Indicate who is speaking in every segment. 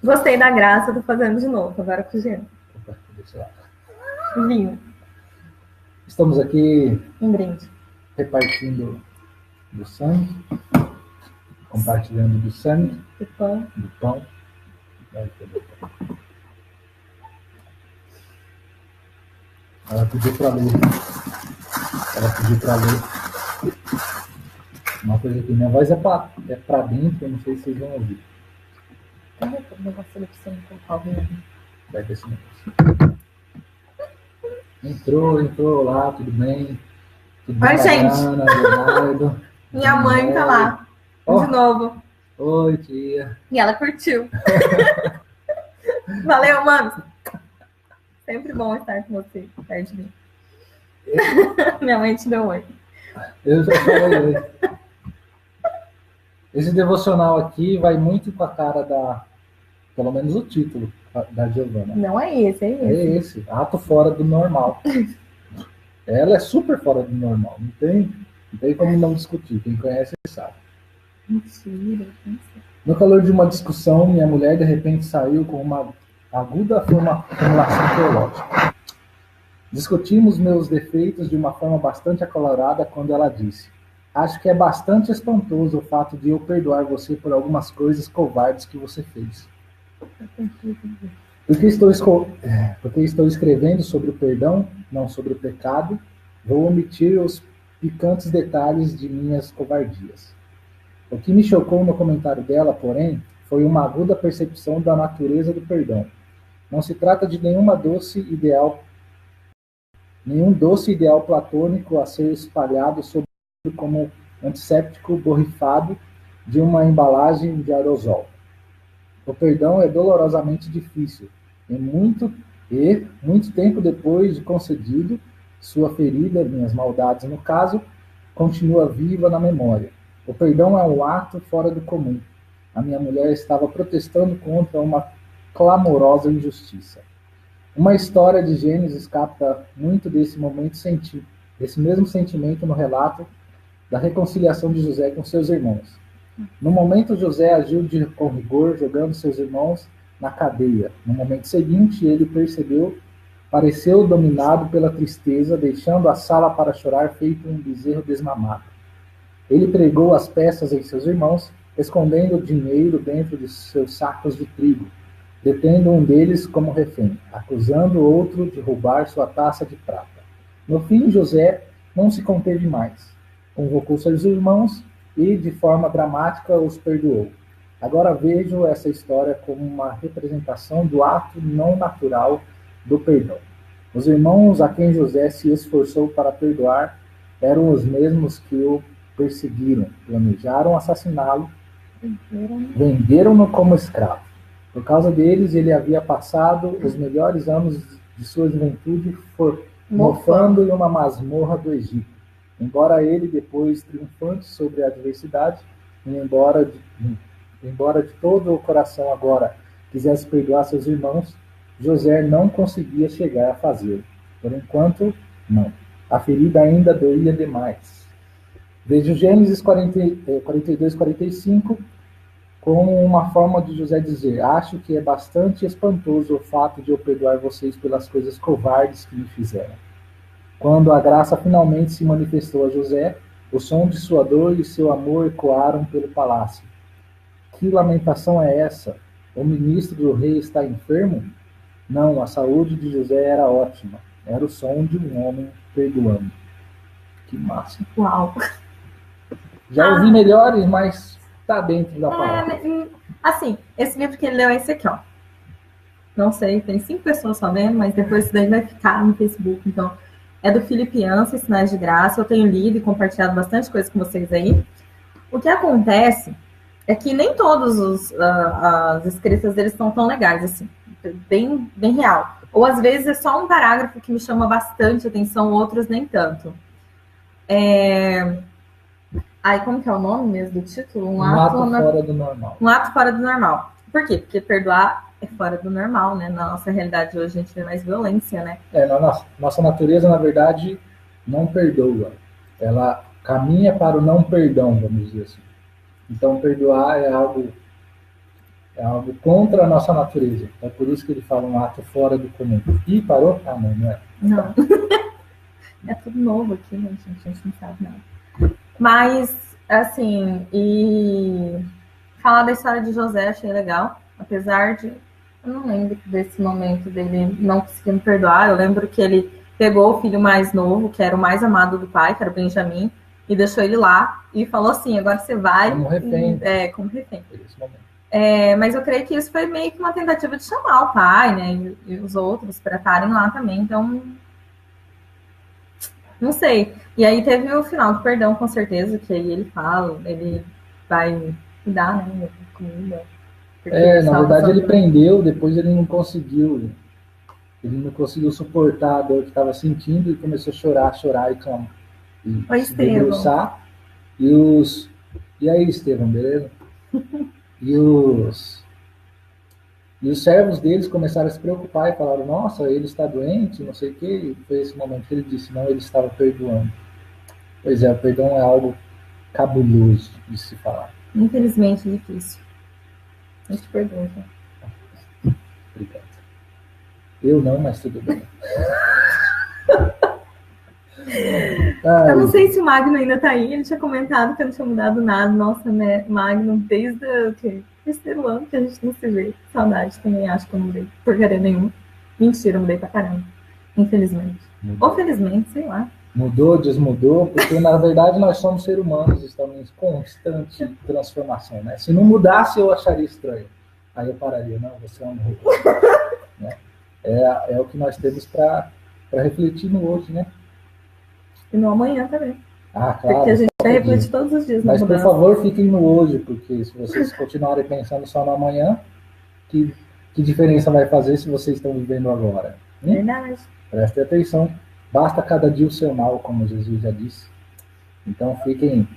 Speaker 1: Gostei da graça, tô fazendo de novo, agora com o Jean.
Speaker 2: Opa, deixa lá.
Speaker 1: Vinho.
Speaker 2: Estamos aqui
Speaker 1: Um brinde.
Speaker 2: repartindo do sangue, compartilhando do sangue,
Speaker 1: Do pão.
Speaker 2: do pão. Ela pediu para ler. Ela pediu para ler. Uma coisa que minha voz é para dentro, eu não sei se vocês vão ouvir.
Speaker 1: Olha o negócio ali pra você não colocar o vinho.
Speaker 2: Vai ver se não. Entrou lá, tudo bem. Tudo bem,
Speaker 1: Oi, gente.
Speaker 2: Mariana, Leonardo.
Speaker 1: Minha mãe tá lá.
Speaker 2: Oh.
Speaker 1: De novo.
Speaker 2: Oi, tia.
Speaker 1: E ela curtiu. Valeu, mano. Sempre bom estar com você, perto de mim. Minha mãe te deu oi.
Speaker 2: Eu já falei oi. Esse devocional aqui vai muito com a cara da... Pelo menos o título da Giovana.
Speaker 1: Não é esse, é esse.
Speaker 2: É esse. Ato fora do normal. Ela é super fora do normal. Não tem como não discutir. Quem conhece sabe.
Speaker 1: Mentira.
Speaker 2: No calor de uma discussão, minha mulher de repente saiu com uma aguda formulação teológica. Discutimos meus defeitos de uma forma bastante acalorada quando ela disse: acho que é bastante espantoso o fato de eu perdoar você por algumas coisas covardes que você fez. Porque estou escrevendo sobre o perdão, não sobre o pecado, vou omitir os picantes detalhes de minhas covardias. O que me chocou no comentário dela, porém, foi uma aguda percepção da natureza do perdão. Não se trata de nenhum doce ideal platônico a ser espalhado sobre como antisséptico borrifado de uma embalagem de aerosol. O perdão é dolorosamente difícil, e muito tempo depois de concedido, sua ferida, minhas maldades no caso, continua viva na memória. O perdão é um ato fora do comum. A minha mulher estava protestando contra uma clamorosa injustiça. Uma história de Gênesis capta muito desse mesmo sentimento no relato da reconciliação de José com seus irmãos. No momento, José agiu com rigor, jogando seus irmãos na cadeia. No momento seguinte, ele pareceu dominado pela tristeza, deixando a sala para chorar feito um bezerro desmamado. Ele pregou as peças em seus irmãos, escondendo o dinheiro dentro de seus sacos de trigo, detendo um deles como refém, acusando o outro de roubar sua taça de prata. No fim, José não se conteve mais. Convocou seus irmãos e, de forma dramática, os perdoou. Agora vejo essa história como uma representação do ato não natural do perdão. Os irmãos a quem José se esforçou para perdoar eram os mesmos que o perseguiram, planejaram assassiná-lo, venderam-no como escravo. Por causa deles, ele havia passado os melhores anos de sua juventude mofando em uma masmorra do Egito. Embora ele, depois triunfante sobre a adversidade, e embora de todo o coração agora quisesse perdoar seus irmãos, José não conseguia chegar a fazê-lo. Por enquanto, não. A ferida ainda doía demais. Veja Gênesis 42, 45, como uma forma de José dizer: acho que é bastante espantoso o fato de eu perdoar vocês pelas coisas covardes que me fizeram. Quando a graça finalmente se manifestou a José, o som de sua dor e seu amor ecoaram pelo palácio. Que lamentação é essa? O ministro do rei está enfermo? Não, a saúde de José era ótima. Era o som de um homem perdoando. Que massa.
Speaker 1: Uau.
Speaker 2: Já ouvi melhores, mas tá dentro da palavra.
Speaker 1: Assim, esse livro que ele leu é esse aqui, ó. Não sei, tem 5 pessoas só vendo, mas depois isso daí vai ficar no Facebook, então... É do Felipe Ansa, Sinais de Graça. Eu tenho lido e compartilhado bastante coisa com vocês aí. O que acontece é que nem todas as escritas deles são tão legais, assim. Bem real. Ou às vezes é só um parágrafo que me chama bastante atenção, outros nem tanto. Aí, como que é o nome mesmo do título?
Speaker 2: Um ato fora do normal.
Speaker 1: Um ato fora do normal. Por quê? Porque perdoar é fora do normal, né? Na nossa realidade hoje a gente vê mais violência, né?
Speaker 2: Nossa natureza, na verdade, não perdoa. Ela caminha para o não perdão, vamos dizer assim. Então, perdoar é algo É algo contra a nossa natureza. É por isso que ele fala um ato fora do comum. Ih, parou? Ah, não é.
Speaker 1: Não. É tudo novo aqui, né, gente? A gente não sabe nada. Mas, assim, e falar da história de José achei legal. Apesar de... Eu não lembro desse momento dele não conseguindo perdoar. Eu lembro que ele pegou o filho mais novo, que era o mais amado do pai, que era o Benjamim, e deixou ele lá. E falou assim, agora você vai...
Speaker 2: Como refém.
Speaker 1: Como refém.
Speaker 2: Nesse momento.
Speaker 1: Mas eu creio que isso foi meio que uma tentativa de chamar o pai, né? E os outros para estarem lá também. Então, não sei. E aí teve o final do perdão, com certeza, que aí ele fala, ele vai dar, né? Comida.
Speaker 2: Na verdade ele prendeu, depois ele não conseguiu. Ele não conseguiu suportar a dor que estava sentindo e começou a chorar e se debruçar. E aí, Estevão, beleza? E os servos deles começaram a se preocupar e falaram, nossa, ele está doente, não sei o quê. E foi esse momento que ele disse, não, ele estava perdoando. Pois é, o perdão é algo cabuloso de se falar.
Speaker 1: Infelizmente, difícil. A gente pergunta.
Speaker 2: Obrigado. Eu não, mas tudo bem.
Speaker 1: Eu não sei se o Magno ainda tá aí, ele tinha comentado que eu não tinha mudado nada. Nossa, né, Magno, desde o terceiro ano que a gente não se vê. Saudade, também acho que eu não mudei porcaria nenhuma. Mentira, eu mudei pra caramba. Infelizmente. Ou felizmente, sei lá.
Speaker 2: Mudou, desmudou, porque na verdade nós somos seres humanos, estamos em constante transformação, né? Se não mudasse, eu acharia estranho. Aí eu pararia, não, você é um robô. Né? É o que nós temos para refletir no hoje, né?
Speaker 1: E no amanhã também.
Speaker 2: Ah, claro.
Speaker 1: Porque a gente vai refletir todos os dias.
Speaker 2: Mas, por favor, fiquem no hoje, porque se vocês continuarem pensando só no amanhã, que diferença vai fazer se vocês estão vivendo agora?
Speaker 1: Verdade.
Speaker 2: Prestem atenção. Basta cada dia o seu mal, como Jesus já disse. Então, fiquem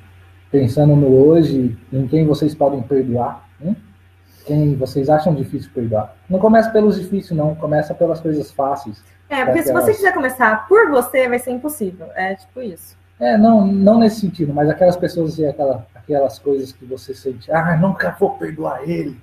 Speaker 2: pensando no hoje, em quem vocês podem perdoar. Quem vocês acham difícil perdoar. Não começa pelos difíceis, não. Começa pelas coisas fáceis.
Speaker 1: Porque se você quiser começar por você, vai ser impossível. É tipo isso.
Speaker 2: Não nesse sentido, mas aquelas pessoas e aquelas coisas que você sente, nunca vou perdoar ele.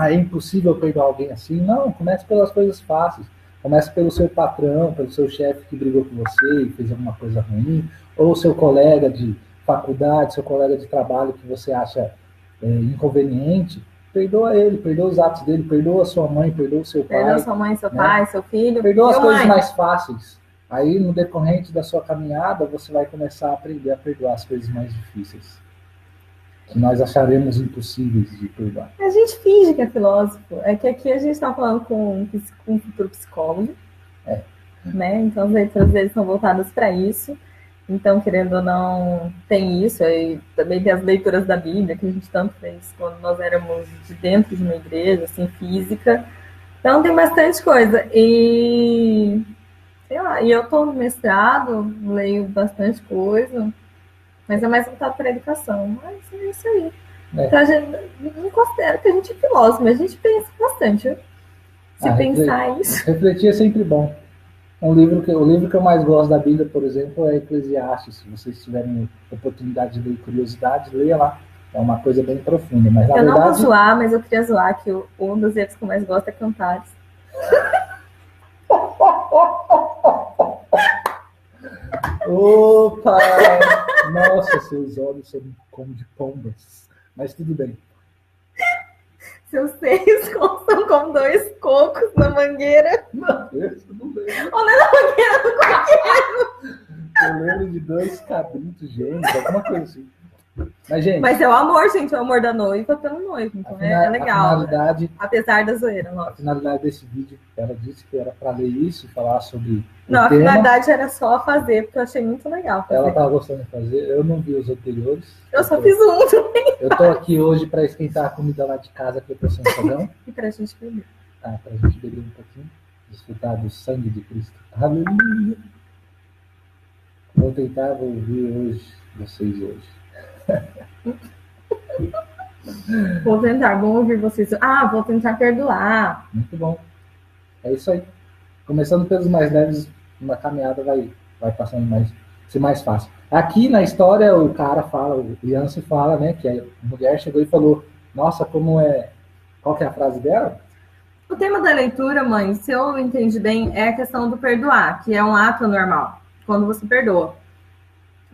Speaker 2: É impossível perdoar alguém assim. Não, comece pelas coisas fáceis. Comece pelo seu patrão, pelo seu chefe que brigou com você e fez alguma coisa ruim, ou seu colega de faculdade, seu colega de trabalho que você acha inconveniente. Perdoa ele, perdoa os atos dele, perdoa sua mãe, perdoa seu pai.
Speaker 1: Perdoa sua mãe, seu pai, seu filho.
Speaker 2: Perdoa as coisas mais fáceis. Aí, no decorrente da sua caminhada, você vai começar a aprender a perdoar as coisas mais difíceis. Que nós acharemos impossíveis de perdoar.
Speaker 1: A gente finge que é filósofo. É que aqui a gente está falando com um futuro psicólogo. Né? Então, as leituras deles são voltadas para isso. Então, querendo ou não, tem isso. E também tem as leituras da Bíblia, que a gente tanto fez quando nós éramos de dentro de uma igreja, assim, física. Então, tem bastante coisa. E, sei lá, eu estou no mestrado, leio bastante coisa, mas é mais voltado para a educação. Mas é isso aí. Então, a gente não considera que a gente é filósofo, mas a gente pensa bastante. Se pensar isso.
Speaker 2: Refletir é sempre bom. O livro que eu mais gosto da Bíblia, por exemplo, é Eclesiastes. Se vocês tiverem oportunidade de ler curiosidade, leia lá. É uma coisa bem profunda. Mas, na verdade...
Speaker 1: não vou zoar, mas eu queria zoar que um dos livros que eu mais gosto é Cantares.
Speaker 2: Opa! Nossa, seus olhos são como de pombas. Mas tudo bem.
Speaker 1: Seus seios são como 2 cocos na mangueira.
Speaker 2: Não, isso não lembro.
Speaker 1: Ou não é na mangueira do coqueiro.
Speaker 2: Eu lembro de 2 cabritos gêmeos, alguma coisa assim.
Speaker 1: Mas é o amor, gente, o amor da noiva pelo noivo. Então é legal.
Speaker 2: Finalidade,
Speaker 1: apesar da zoeira.
Speaker 2: A finalidade desse vídeo, ela disse que era para ler isso e falar sobre.
Speaker 1: Não, a finalidade era só fazer, porque eu achei muito legal.
Speaker 2: Ela estava gostando de fazer, eu não vi os anteriores.
Speaker 1: Eu só fiz um também.
Speaker 2: Eu tô aqui hoje para esquentar a comida lá de casa que eu tô sem fogão.
Speaker 1: E pra gente beber.
Speaker 2: Pra gente beber um pouquinho, desfrutar do sangue de Cristo. Aleluia! Vou tentar ouvir hoje, vocês hoje.
Speaker 1: Vou tentar, vou ouvir vocês. Vou tentar perdoar.
Speaker 2: Muito bom. É isso aí. Começando pelos mais leves, uma caminhada vai passando ser mais fácil. Aqui na história, o cara fala, o Yancey fala, né, que a mulher chegou e falou, nossa, como é Qual que é a frase dela?
Speaker 1: O tema da leitura, mãe, se eu entendi bem, é a questão do perdoar, que é um ato normal, quando você perdoa.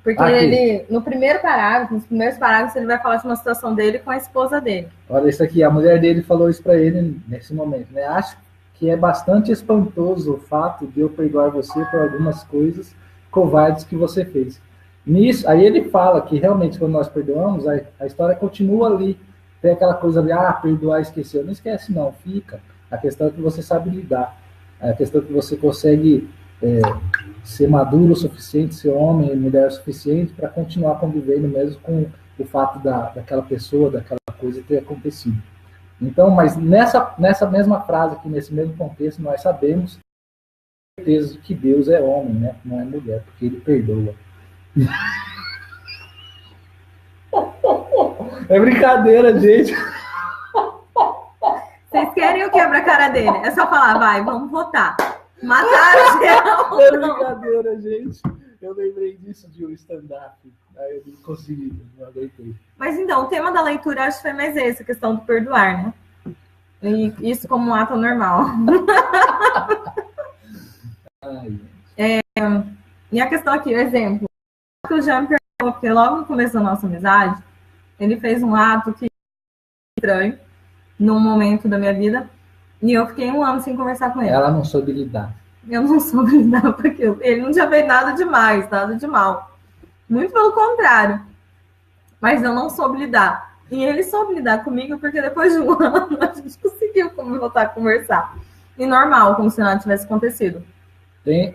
Speaker 1: Porque ele, no primeiro parágrafo, nos primeiros parágrafos, ele vai falar de uma situação dele com a esposa dele.
Speaker 2: Olha isso aqui, a mulher dele falou isso para ele nesse momento, né? Acho que é bastante espantoso o fato de eu perdoar você por algumas coisas covardes que você fez. Nisso, aí ele fala que realmente quando nós perdoamos, a história continua ali. Tem aquela coisa ali, perdoar, esquecer. Não esquece não, fica. A questão é que você sabe lidar. A questão é que você consegue ser maduro o suficiente, ser homem e mulher o suficiente para continuar convivendo mesmo com o fato daquela pessoa, daquela coisa ter acontecido. Então, mas nessa mesma frase aqui, nesse mesmo contexto, nós sabemos com certeza que Deus é homem, né? Não é mulher, porque ele perdoa. É brincadeira, gente.
Speaker 1: Vocês querem o quebra-cara dele? É só falar, vai, vamos votar. Mataram geral.
Speaker 2: É brincadeira, gente. Eu lembrei disso de um stand-up. Aí eu não consegui, não aguentei.
Speaker 1: Mas então, o tema da leitura acho que foi mais esse, a questão do perdoar, né? E isso como um ato normal. E a questão aqui, o exemplo, que o Jean me perguntou, porque logo no começo da nossa amizade, ele fez um ato que estranho, num momento da minha vida, e eu fiquei 1 ano sem conversar com ele.
Speaker 2: Ela não soube lidar.
Speaker 1: Eu não soube lidar com aquilo. Ele não tinha feito nada demais, nada de mal. Muito pelo contrário. Mas eu não soube lidar. E ele soube lidar comigo, porque depois de 1 ano a gente conseguiu voltar a conversar. E normal, como se nada tivesse acontecido.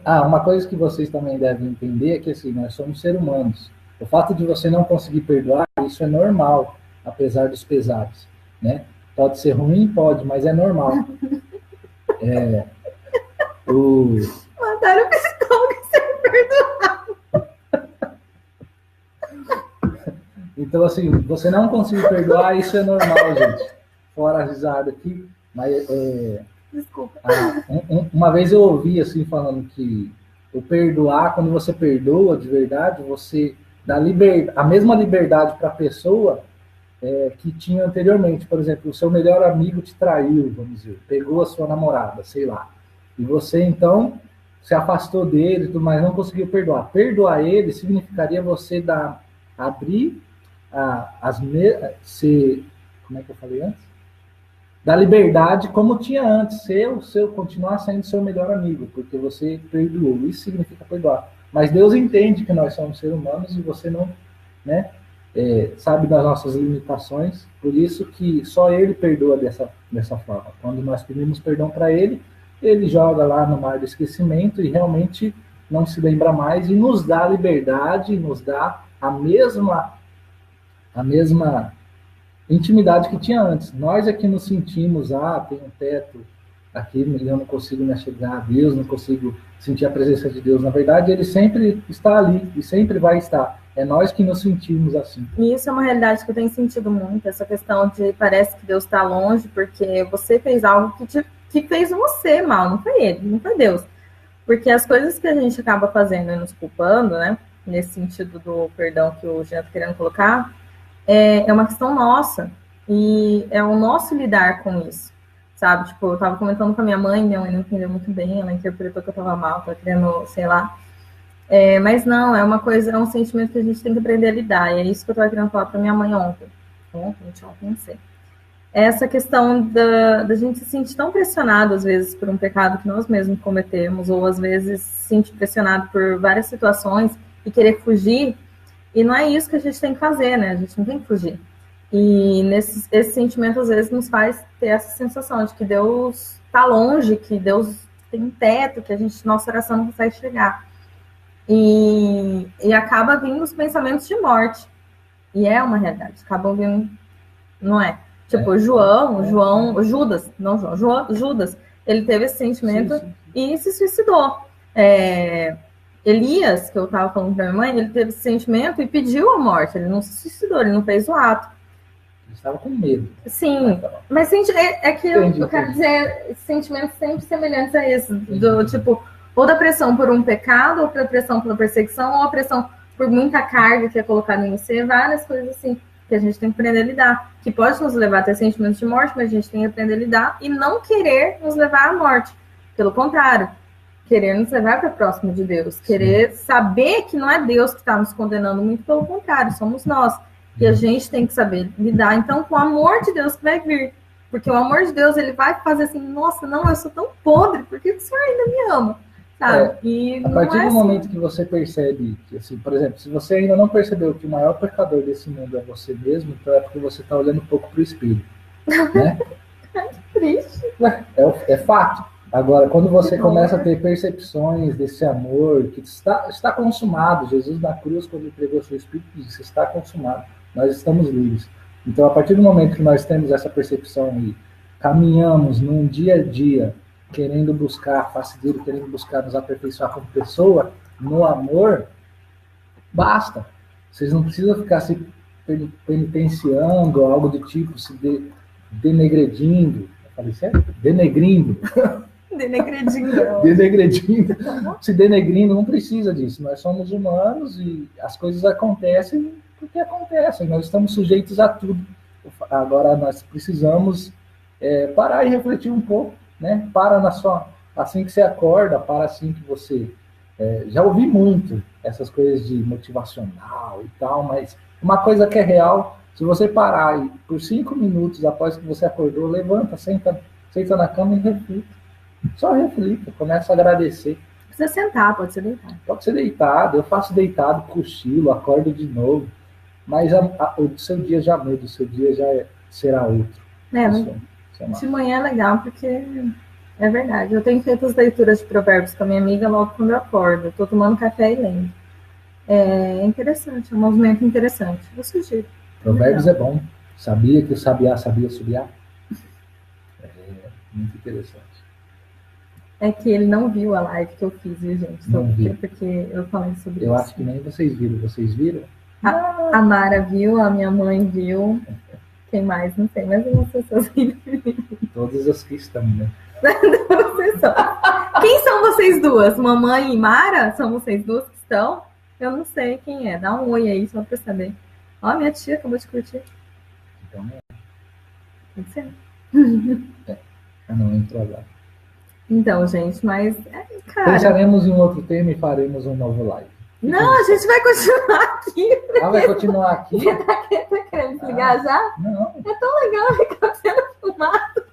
Speaker 2: Uma coisa que vocês também devem entender é que assim, nós somos seres humanos. O fato de você não conseguir perdoar, isso é normal, apesar dos pesares, né? Pode ser ruim? Pode, mas é normal.
Speaker 1: Mandaram o psicólogo sem perdoar.
Speaker 2: Então, assim, você não conseguir perdoar, isso é normal, gente. Fora a risada aqui, mas...
Speaker 1: Desculpa.
Speaker 2: Uma vez eu ouvi, assim, falando que o perdoar, quando você perdoa de verdade, você dá a mesma liberdade para a pessoa que tinha anteriormente. Por exemplo, o seu melhor amigo te traiu, vamos dizer, pegou a sua namorada, sei lá. E você, então, se afastou dele, mas não conseguiu perdoar. Perdoar ele significaria você abrir como é que eu falei antes? Da liberdade como tinha antes, continuar sendo seu melhor amigo, porque você perdoou. Isso significa perdoar. Mas Deus entende que nós somos seres humanos e você não, né, sabe das nossas limitações, por isso que só Ele perdoa dessa forma. Quando nós pedimos perdão para Ele, Ele joga lá no mar do esquecimento e realmente não se lembra mais e nos dá liberdade, nos dá a mesma intimidade que tinha antes. Nós é que nos sentimos, tem um teto aqui, eu não consigo me achegar a Deus, não consigo sentir a presença de Deus. Na verdade, Ele sempre está ali e sempre vai estar. É nós que nos sentimos assim.
Speaker 1: E isso é uma realidade que eu tenho sentido muito, essa questão de parece que Deus está longe, porque você fez algo que fez você mal, não foi Ele, não foi Deus. Porque as coisas que a gente acaba fazendo e nos culpando, né, nesse sentido do perdão que o Jean está querendo colocar, é uma questão nossa, e é o nosso lidar com isso, sabe? Tipo, eu tava comentando com a minha mãe não entendeu muito bem, ela interpretou que eu tava mal, tava querendo, sei lá. Mas não, é uma coisa, é um sentimento que a gente tem que aprender a lidar, e é isso que eu tava querendo falar pra minha mãe ontem, não sei. Essa questão da gente se sentir tão pressionado, às vezes, por um pecado que nós mesmos cometemos, ou às vezes se sentir pressionado por várias situações e querer fugir. E não é isso que a gente tem que fazer, né? A gente não tem que fugir. E esse sentimento, às vezes, nos faz ter essa sensação de que Deus está longe, que Deus tem um teto, que nossa oração não consegue chegar. E acaba vindo os pensamentos de morte. E é uma realidade. Acabam vindo, não é? Tipo, Judas, ele teve esse sentimento e se suicidou. Elias, que eu estava falando para minha mãe, ele teve esse sentimento e pediu a morte. Ele não se suicidou, ele não fez o ato.
Speaker 2: Ele estava com medo.
Speaker 1: Sim, mas que eu quero dizer sentimentos sempre semelhantes a esse. Do tipo, ou da pressão por um pecado, ou da pressão pela perseguição, ou a pressão por muita carga que é colocada em você, várias coisas assim, que que a gente tem que aprender a lidar, que pode nos levar a ter sentimentos de morte, mas a gente tem que aprender a lidar e não querer nos levar à morte. Pelo contrário, querer nos levar para próximo de Deus, querer saber que não é Deus que está nos condenando, muito pelo contrário, somos nós. E a gente tem que saber lidar, então, com o amor de Deus que vai vir. Porque o amor de Deus, ele vai fazer assim, nossa, não, eu sou tão podre, por que o Senhor ainda me ama? Sabe?
Speaker 2: A partir do momento que você percebe, que, assim, por exemplo, se você ainda não percebeu que o maior pecador desse mundo é você mesmo, então é porque você está olhando um pouco para o espelho. Né?
Speaker 1: Que triste.
Speaker 2: É fato. Agora, quando você começa a ter percepções desse amor, que está consumado, Jesus na cruz, quando entregou o seu Espírito, disse, está consumado, nós estamos livres. Então, a partir do momento que nós temos essa percepção e caminhamos num dia a dia, querendo buscar a face dele, querendo buscar nos aperfeiçoar como pessoa, no amor, basta. Vocês não precisam ficar se penitenciando, algo do tipo, se denegredindo. Falei certo? Denegrindo. Denegredindo. Se denegrindo, não precisa disso. Nós somos humanos e as coisas acontecem porque acontecem. Nós estamos sujeitos a tudo. Agora, nós precisamos parar e refletir um pouco. Né? Para assim que você acorda, para assim que você... já ouvi muito essas coisas de motivacional e tal, mas uma coisa que é real, se você parar e por 5 minutos após que você acordou, levanta, senta na cama e reflita. Só reflita, começa a agradecer.
Speaker 1: Precisa sentar, pode ser deitado.
Speaker 2: Pode ser deitado, eu faço deitado, cochilo, acordo de novo, mas o seu dia já muda, o seu dia já será outro.
Speaker 1: De manhã é legal, porque é verdade. Eu tenho feito as leituras de provérbios com a minha amiga logo quando eu acordo. Eu estou tomando café e lendo. É interessante, é um movimento interessante. Eu sugiro.
Speaker 2: Provérbios é bom. Sabia que o sabiá sabia subiar? É muito interessante.
Speaker 1: É que ele não viu a live que eu fiz, viu, gente?
Speaker 2: Não viu.
Speaker 1: Porque eu falei sobre isso.
Speaker 2: Eu acho que nem vocês viram. Vocês viram?
Speaker 1: A Mara viu, a minha mãe viu. Quem mais? Não sei, mas umas pessoas viram.
Speaker 2: Todas as que estão, né?
Speaker 1: Quem são vocês duas? Mamãe e Mara? São vocês duas que estão? Eu não sei quem é. Dá um oi aí, só pra saber. Ó, minha tia acabou de curtir.
Speaker 2: Então,
Speaker 1: Pode ser.
Speaker 2: Eu não entro agora.
Speaker 1: Então, gente, mas... cara...
Speaker 2: Pensaremos em um outro tema e faremos um novo live.
Speaker 1: Não, a gente vai continuar aqui.
Speaker 2: Vai continuar aqui?
Speaker 1: Você tá querendo desligar já?
Speaker 2: Não.
Speaker 1: É tão legal ficar sendo filmado.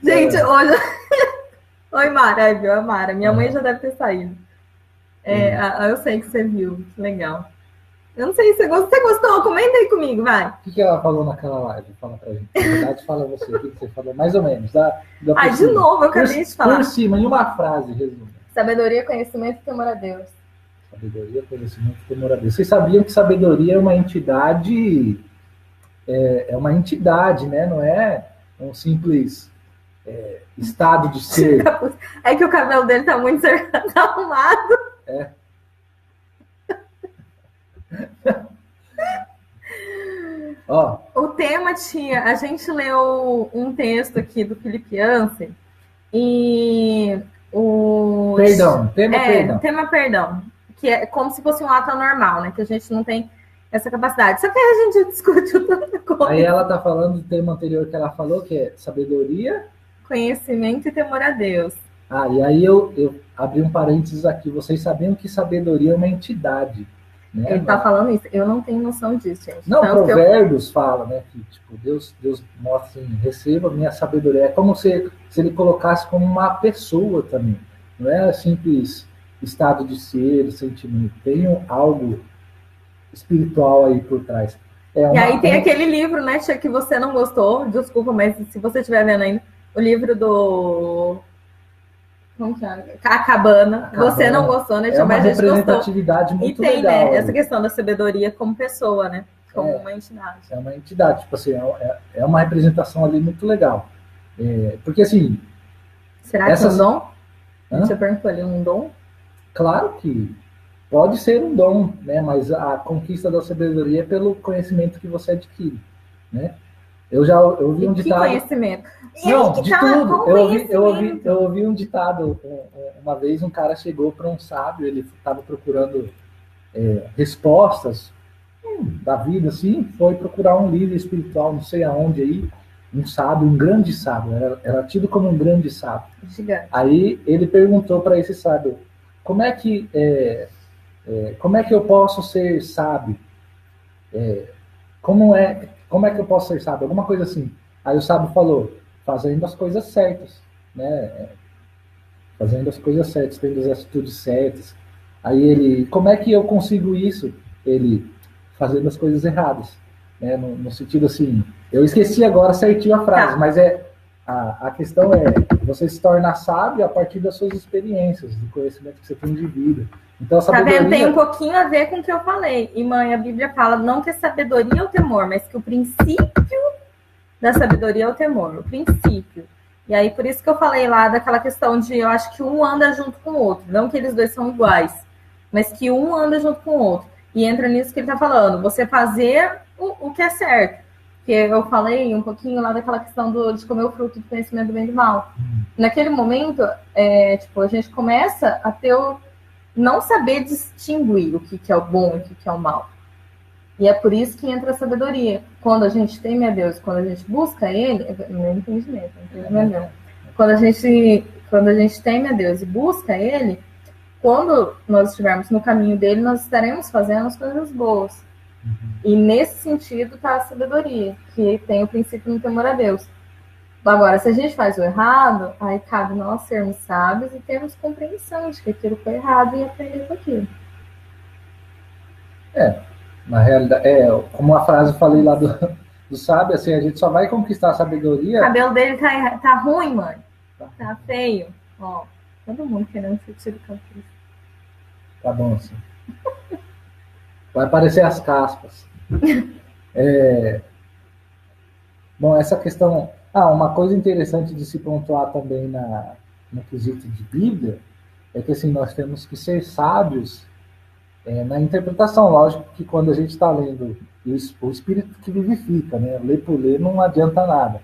Speaker 1: Gente, hoje... Oi, Mara, viu? A Mara. Minha mãe já deve ter saído. Eu sei que você viu. Que legal. Eu não sei se você gostou. Comenta aí comigo, vai.
Speaker 2: O que ela falou naquela live? Fala pra gente. Na verdade, fala você. O que você falou? Mais ou menos.
Speaker 1: De novo, eu acabei de falar.
Speaker 2: Por cima, em uma frase, resume.
Speaker 1: Sabedoria, conhecimento e temor a Deus.
Speaker 2: Sabedoria, conhecimento e temor a Deus. Vocês sabiam que sabedoria é uma entidade... É uma entidade, né? Não é um simples estado de ser.
Speaker 1: É que o cabelo dele tá muito arrumado. O tema tinha... A gente leu um texto aqui do Felipe Yancey e... Tema perdão. Que é como se fosse um ato anormal, né? Que a gente não tem essa capacidade. Só que a gente discutiu tanta coisa.
Speaker 2: Aí ela tá falando do tema anterior que ela falou, que é sabedoria...
Speaker 1: Conhecimento e temor a Deus.
Speaker 2: E aí eu abri um parênteses aqui. Vocês sabiam que sabedoria é uma entidade, né?
Speaker 1: Ele tá falando isso. Eu não tenho noção disso, gente.
Speaker 2: Não, então, Provérbios fala, né? Que tipo, Deus mostra assim, receba minha sabedoria. É como se ele colocasse como uma pessoa também. Não é simples estado de ser, sentimento. Tem algo espiritual aí por trás.
Speaker 1: E aí tem aquele livro, né, Tia, que você não gostou. Desculpa, mas se você estiver vendo ainda, o livro do... Como que é? A Cabana. Você não gostou, né, Tia?
Speaker 2: É uma
Speaker 1: Mas a gente
Speaker 2: representatividade
Speaker 1: gostou.
Speaker 2: muito
Speaker 1: legal. E tem,
Speaker 2: legal.
Speaker 1: Né, essa questão da sabedoria como pessoa, né? Como uma entidade.
Speaker 2: É uma entidade. Tipo assim, é uma representação ali muito legal. Porque assim...
Speaker 1: Será que é um dom? Você perguntou ali, um dom?
Speaker 2: Claro que pode ser um dom, né? Mas a conquista da sabedoria é pelo conhecimento que você adquire, né? Eu ouvi um ditado...
Speaker 1: Que conhecimento?
Speaker 2: Não, de tudo. Eu ouvi um ditado. Uma vez um cara chegou para um sábio, ele estava procurando respostas da vida, assim, foi procurar um líder espiritual, não sei aonde aí, um sábio, um grande sábio, era tido como um grande sábio.
Speaker 1: Gigante.
Speaker 2: Aí ele perguntou para esse sábio, como é que eu posso ser sábio? Como é que eu posso ser sábio? Alguma coisa assim. Aí o sábio falou, fazendo as coisas certas, né? Fazendo as coisas certas, tendo as atitudes certas. Aí ele, como é que eu consigo isso? Ele, fazendo as coisas erradas, né? No sentido assim, eu esqueci agora certinho a frase, mas a questão é, você se torna sábio a partir das suas experiências, do conhecimento que você tem de vida. Então a sabedoria...
Speaker 1: Tá vendo? Tem um pouquinho a ver com o que eu falei. E mãe, a Bíblia fala não que a sabedoria é o temor, mas que o princípio da sabedoria é o temor, o princípio. E aí, por isso que eu falei lá daquela questão de, eu acho que um anda junto com o outro. Não que eles dois são iguais, mas que um anda junto com o outro. E entra nisso que ele tá falando, você fazer o que é certo. Que eu falei um pouquinho lá daquela questão de comer o fruto do conhecimento do bem e do mal. Naquele momento, a gente começa a ter não saber distinguir o que é o bom e o que é o mal. E é por isso que entra a sabedoria. Quando a gente teme a Deus, quando a gente busca Ele, meu entendimento, quando a gente teme a Deus e busca Ele, quando nós estivermos no caminho dele, nós estaremos fazendo as coisas boas. E nesse sentido está a sabedoria, que tem o princípio no temor a Deus. Agora, se a gente faz o errado, aí cabe nós sermos sábios e termos compreensão de que aquilo foi errado e aprender com aquilo.
Speaker 2: Na realidade, como a frase eu falei lá do sábio, assim, a gente só vai conquistar a sabedoria...
Speaker 1: O cabelo dele tá ruim, mãe. Tá feio. Ó, todo mundo querendo que tire o cabelo.
Speaker 2: Tá bom, assim. Vai aparecer as caspas. Bom, essa questão... uma coisa interessante de se pontuar também no quesito de Bíblia é que, assim, nós temos que ser sábios na interpretação. Lógico que quando a gente está lendo o Espírito que vivifica, né? Ler por ler não adianta nada.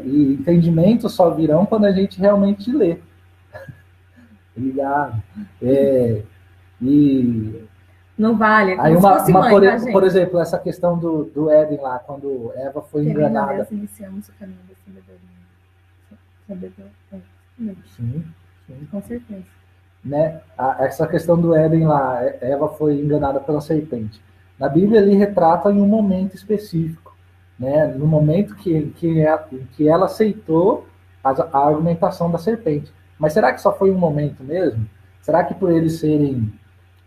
Speaker 2: E entendimentos só virão quando a gente realmente lê. Obrigado.
Speaker 1: Não vale.
Speaker 2: Aí por exemplo, essa questão do Éden lá, quando Eva foi enganada.
Speaker 1: Deus, iniciamos o caminho da sabedoria.
Speaker 2: Sim.
Speaker 1: Com certeza.
Speaker 2: Né? Essa questão do Éden lá, Eva foi enganada pela serpente. Na Bíblia ele retrata em um momento específico, né? No momento que ela aceitou a argumentação da serpente. Mas será que só foi um momento mesmo? Será que por eles serem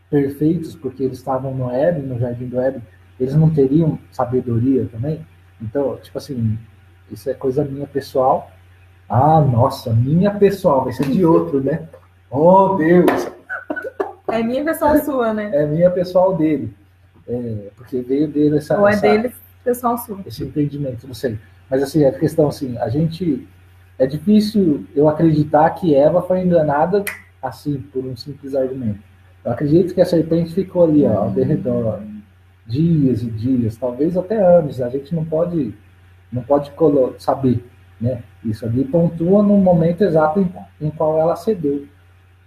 Speaker 2: perfeitos, porque eles estavam no Éden, no jardim do Éden, eles não teriam sabedoria também? Então, tipo assim, isso é coisa minha pessoal. Nossa, minha pessoal, vai ser de outro, né? Oh, Deus!
Speaker 1: É minha pessoal sua, né?
Speaker 2: É minha pessoal dele. Porque veio dele
Speaker 1: Ou é dele, pessoal sua.
Speaker 2: Esse entendimento, não sei. Mas assim, a questão assim, é difícil eu acreditar que Eva foi enganada assim, por um simples argumento. Eu acredito que a serpente ficou ali, ao derredor, dias e dias, talvez até anos. A gente não pode saber, né? Isso ali pontua no momento exato em qual ela cedeu.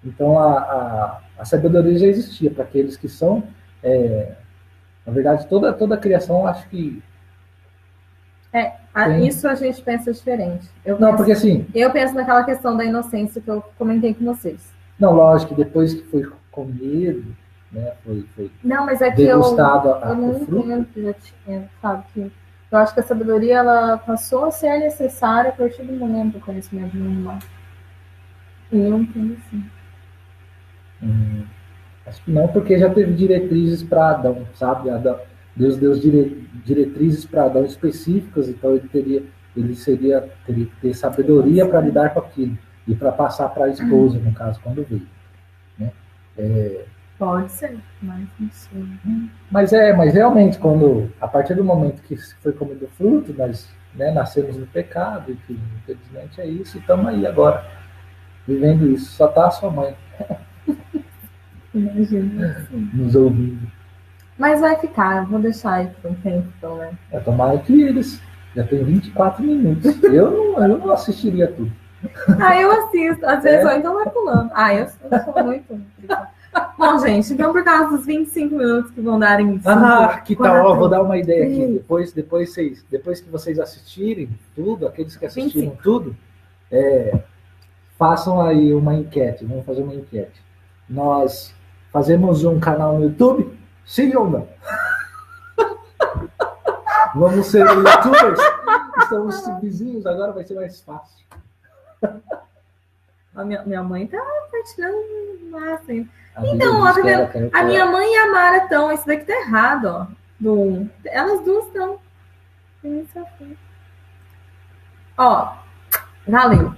Speaker 2: Então, a sabedoria já existia para aqueles que são... na verdade, toda a criação, acho que...
Speaker 1: Isso a gente pensa diferente.
Speaker 2: Porque assim...
Speaker 1: Eu penso naquela questão da inocência que eu comentei com vocês.
Speaker 2: Não, lógico, que depois que foi com medo, né, foi
Speaker 1: não, mas é que
Speaker 2: degustado
Speaker 1: eu não entendo que já tinha, sabe? Que eu acho que a sabedoria, ela passou a ser necessária a partir do momento do conhecimento do animal. E eu entendo assim.
Speaker 2: Acho que não, porque já teve diretrizes para Adão, sabe? Deus deu diretrizes para Adão específicas, então ele teria que ter sabedoria para lidar com aquilo e para passar para a esposa, no caso, quando veio. Né?
Speaker 1: Pode ser, mas não sei.
Speaker 2: Mas realmente, a partir do momento que foi comido o fruto, nós, né, nascemos no pecado, e que, infelizmente é isso, e estamos aí agora, vivendo isso. Só está a sua mãe.
Speaker 1: Imagina.
Speaker 2: Nos ouvindo.
Speaker 1: Mas vai ficar, eu vou deixar aí por um tempo, então, né?
Speaker 2: Tomara que eles já tem 24 minutos. Eu não assistiria tudo.
Speaker 1: Eu assisto, às vezes, ou então vai pulando. Eu sou muito. Bom, gente, então por causa dos 25 minutos que vão dar em 5,
Speaker 2: que tal? Ó, vou dar uma ideia aqui. Depois que vocês assistirem tudo, aqueles que assistiram
Speaker 1: 25.
Speaker 2: tudo, façam aí uma enquete. Vamos fazer uma enquete. Nós fazemos um canal no YouTube? Sim ou não? Vamos ser youtubers? Estamos vizinhos, agora vai ser mais fácil.
Speaker 1: A minha mãe tá partilhando massa, hein?
Speaker 2: A
Speaker 1: Então,
Speaker 2: vida
Speaker 1: ó,
Speaker 2: diz que ela
Speaker 1: tá
Speaker 2: quer
Speaker 1: vendo?
Speaker 2: que
Speaker 1: A minha
Speaker 2: ela-
Speaker 1: mãe e a Mara estão. Isso daqui tá errado, ó. Elas duas estão. Ó, valeu.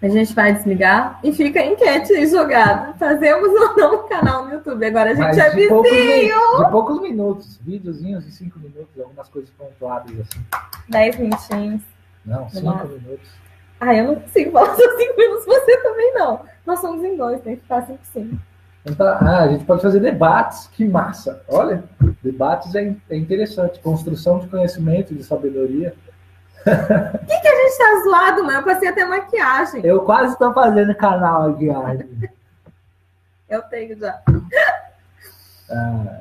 Speaker 1: A gente vai desligar e fica a enquete aí jogada. Fazemos ou não um canal no YouTube? Agora a gente
Speaker 2: Mas
Speaker 1: é
Speaker 2: de poucos,
Speaker 1: vizinho!
Speaker 2: de poucos minutos, videozinhos de 5 minutos, algumas coisas pontuadas assim.
Speaker 1: 10 minutinhos.
Speaker 2: Não, 5 minutos.
Speaker 1: Ah, eu não consigo falar só 5 minutos, você também não. Nós somos em 2, tem que ficar 5 sim.
Speaker 2: Então, a gente pode fazer debates, que massa. Olha, debates é interessante. Construção de conhecimento, de sabedoria.
Speaker 1: Por que a gente tá zoado, mano? Eu passei até maquiagem.
Speaker 2: Eu quase estou fazendo canal aqui, Arne.
Speaker 1: Eu tenho já.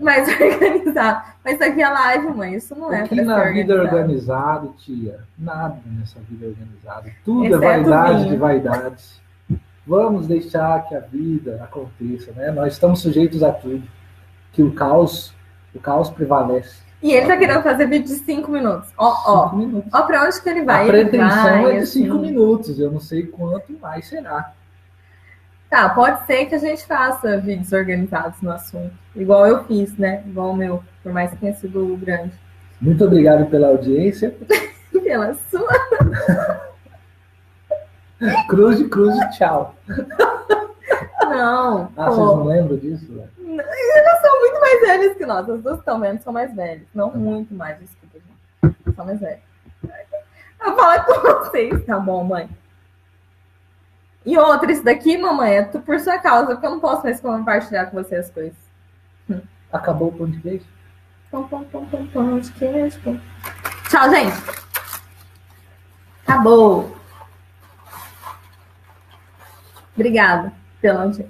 Speaker 1: Mais organizado. Mas isso aqui é live, mãe. Isso não é
Speaker 2: Aqui
Speaker 1: pra
Speaker 2: na
Speaker 1: ser
Speaker 2: vida
Speaker 1: organizado.
Speaker 2: organizada, tia, nada nessa vida organizada. Tudo
Speaker 1: Exceto
Speaker 2: é vaidade
Speaker 1: vinho.
Speaker 2: de vaidades. Vamos deixar que a vida aconteça, né? Nós estamos sujeitos a tudo. Que o caos prevalece.
Speaker 1: E ele tá querendo fazer vídeo de 5 minutos. Ó,
Speaker 2: 5 minutos.
Speaker 1: ó pra onde que ele vai.
Speaker 2: A
Speaker 1: Ele
Speaker 2: pretensão
Speaker 1: vai,
Speaker 2: é de 5
Speaker 1: assim.
Speaker 2: minutos. Eu não sei quanto mais será.
Speaker 1: Tá, pode ser que a gente faça vídeos organizados no assunto. Igual eu fiz, né? Igual o meu, por mais que tenha sido grande.
Speaker 2: Muito obrigado pela audiência.
Speaker 1: Pela sua.
Speaker 2: Cruz, tchau.
Speaker 1: Não.
Speaker 2: Ah, vocês não lembram disso? Né?
Speaker 1: Eles são muito mais velhos que nós. As duas estão vendo, são mais velhos. Não muito mais, desculpa, gente. São mais velhos. Eu falo com vocês, tá bom, mãe? E outra, isso daqui, mamãe, é por sua causa, porque eu não posso mais compartilhar com você as coisas.
Speaker 2: Acabou o pão de queijo?
Speaker 1: Pão de queijo. Tchau, gente. Acabou. Obrigada pela audiência.